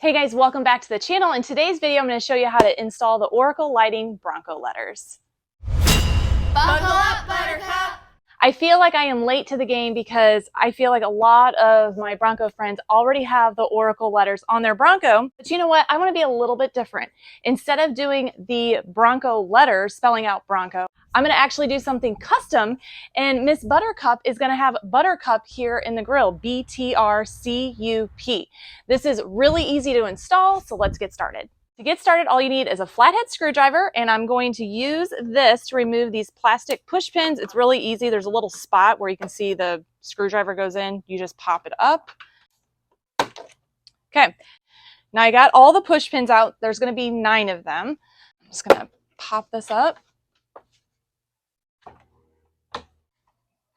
Hey guys, welcome back to the channel. In today's video, I'm going to show you how to install the Oracle Lighting Bronco letters. Buckle up, Buttercup! I feel like I am late to the game because I feel like a lot of my Bronco friends already have the Oracle letters on their Bronco. But you know what? I want to be a little bit different. Instead of doing the Bronco letters, spelling out Bronco, I'm going to actually do something custom, and Miss Buttercup is going to have Buttercup here in the grill, BTRCUP. This is really easy to install, so let's get started. To get started, all you need is a flathead screwdriver, and I'm going to use this to remove these plastic push pins. It's really easy. There's a little spot where you can see the screwdriver goes in. You just pop it up. Okay, now I got all the push pins out. There's going to be 9 of them. I'm just going to pop this up.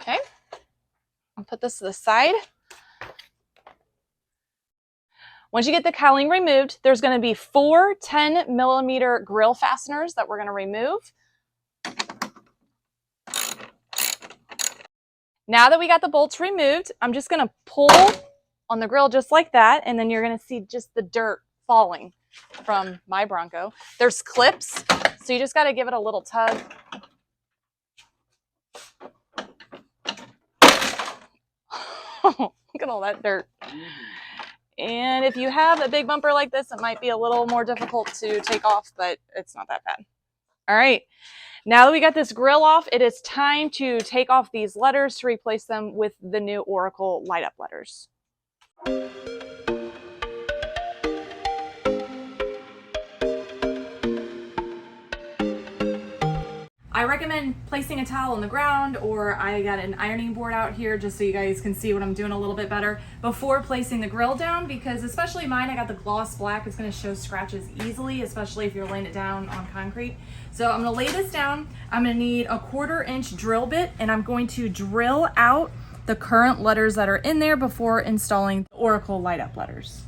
Okay, I'll put this to the side. Once you get the cowling removed, there's going to be 4 10mm grill fasteners that we're going to remove. Now that we got the bolts removed, I'm just going to pull on the grill just like that, and then you're going to see just the dirt falling from my Bronco. There's clips, so you just got to give it a little tug. Look at all that dirt. And if you have a big bumper like this, it might be a little more difficult to take off, but it's not that bad. All right, now that we got this grill off, it is time to take off these letters to replace them with the new Oracle light up letters. I recommend placing a towel on the ground, or I got an ironing board out here just so you guys can see what I'm doing a little bit better before placing the grill down, because especially mine, I got the gloss black. It's going to show scratches easily, especially if you're laying it down on concrete. So I'm going to lay this down. I'm going to need a 1/4 inch drill bit, and I'm going to drill out the current letters that are in there before installing the Oracle light up letters.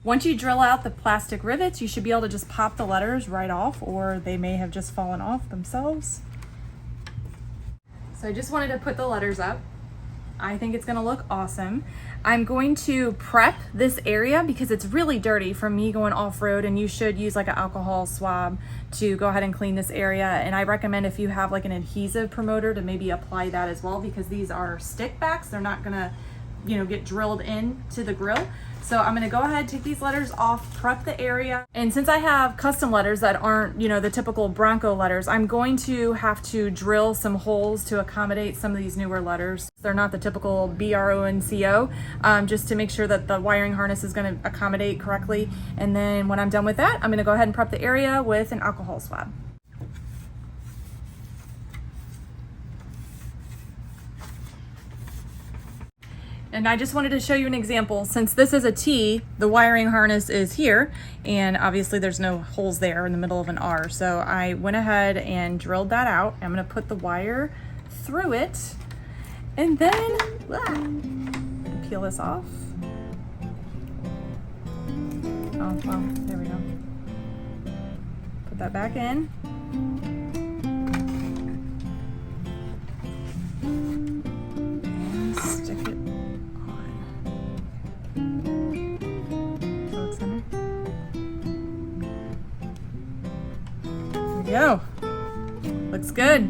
Once you drill out the plastic rivets, you should be able to just pop the letters right off, or they may have just fallen off themselves. So I just wanted to put the letters up. I think it's gonna look awesome. I'm going to prep this area because it's really dirty from me going off-road, and you should use like an alcohol swab to go ahead and clean this area. And I recommend if you have like an adhesive promoter to maybe apply that as well, because these are stick backs. They're not gonna, you know, get drilled into the grill. So I'm going to go ahead, take these letters off, prep the area. And since I have custom letters that aren't, you know, the typical Bronco letters, I'm going to have to drill some holes to accommodate some of these newer letters. They're not the typical BRO and CO, just to make sure that the wiring harness is going to accommodate correctly. And then when I'm done with that, I'm going to go ahead and prep the area with an alcohol swab. And I just wanted to show you an example. Since this is a T, the wiring harness is here, and obviously there's no holes there in the middle of an R. So I went ahead and drilled that out. I'm gonna put the wire through it, and then peel this off. Oh, well, there we go. Put that back in. And stick it go. Looks good.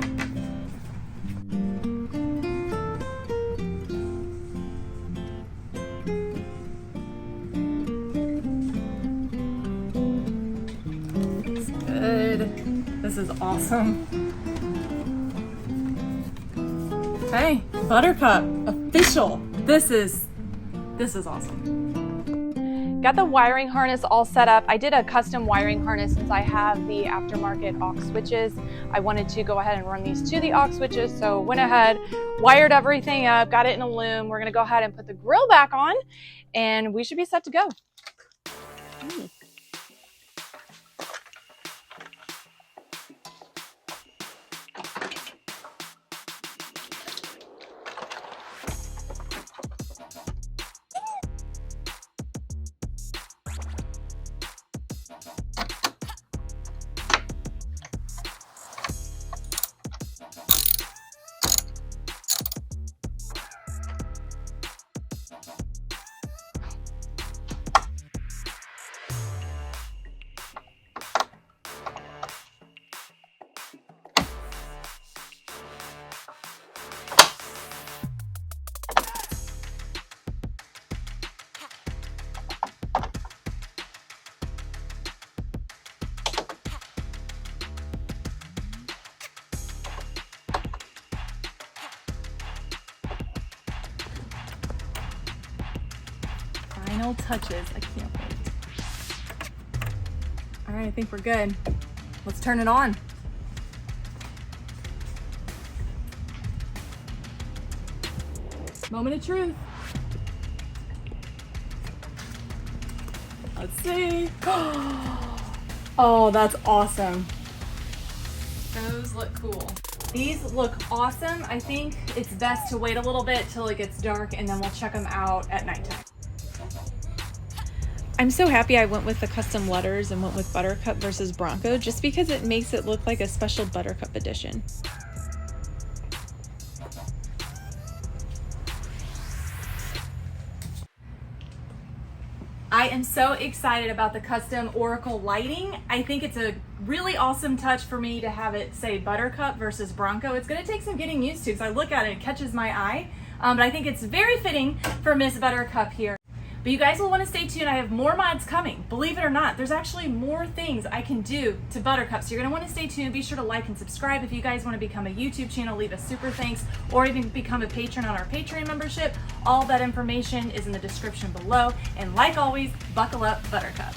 Looks good. This is awesome. Hey, Buttercup, official. This is awesome. Got the wiring harness all set up. I did a custom wiring harness since I have the aftermarket aux switches. I wanted to go ahead and run these to the aux switches, so went ahead, wired everything up, got it in a loom. We're gonna go ahead and put the grill back on, and we should be set to go. final touches. I can't wait. All right, I think we're good. Let's turn it on. Moment of truth. Let's see. Oh, that's awesome. Those look cool. These look awesome. I think it's best to wait a little bit till it gets dark and then we'll check them out at nighttime. I'm so happy I went with the custom letters and went with Buttercup versus Bronco just because it makes it look like a special Buttercup edition. I am so excited about the custom Oracle lighting. I think it's a really awesome touch for me to have it say Buttercup versus Bronco. It's gonna take some getting used to because I look at it, it catches my eye. But I think it's very fitting for Miss Buttercup here. But you guys will want to stay tuned. I have more mods coming. Believe it or not, there's actually more things I can do to Buttercup. So you're going to want to stay tuned. Be sure to like and subscribe. If you guys want to become a YouTube channel, leave a super thanks, or even become a patron on our Patreon membership. All that information is in the description below. And like always, buckle up, Buttercup.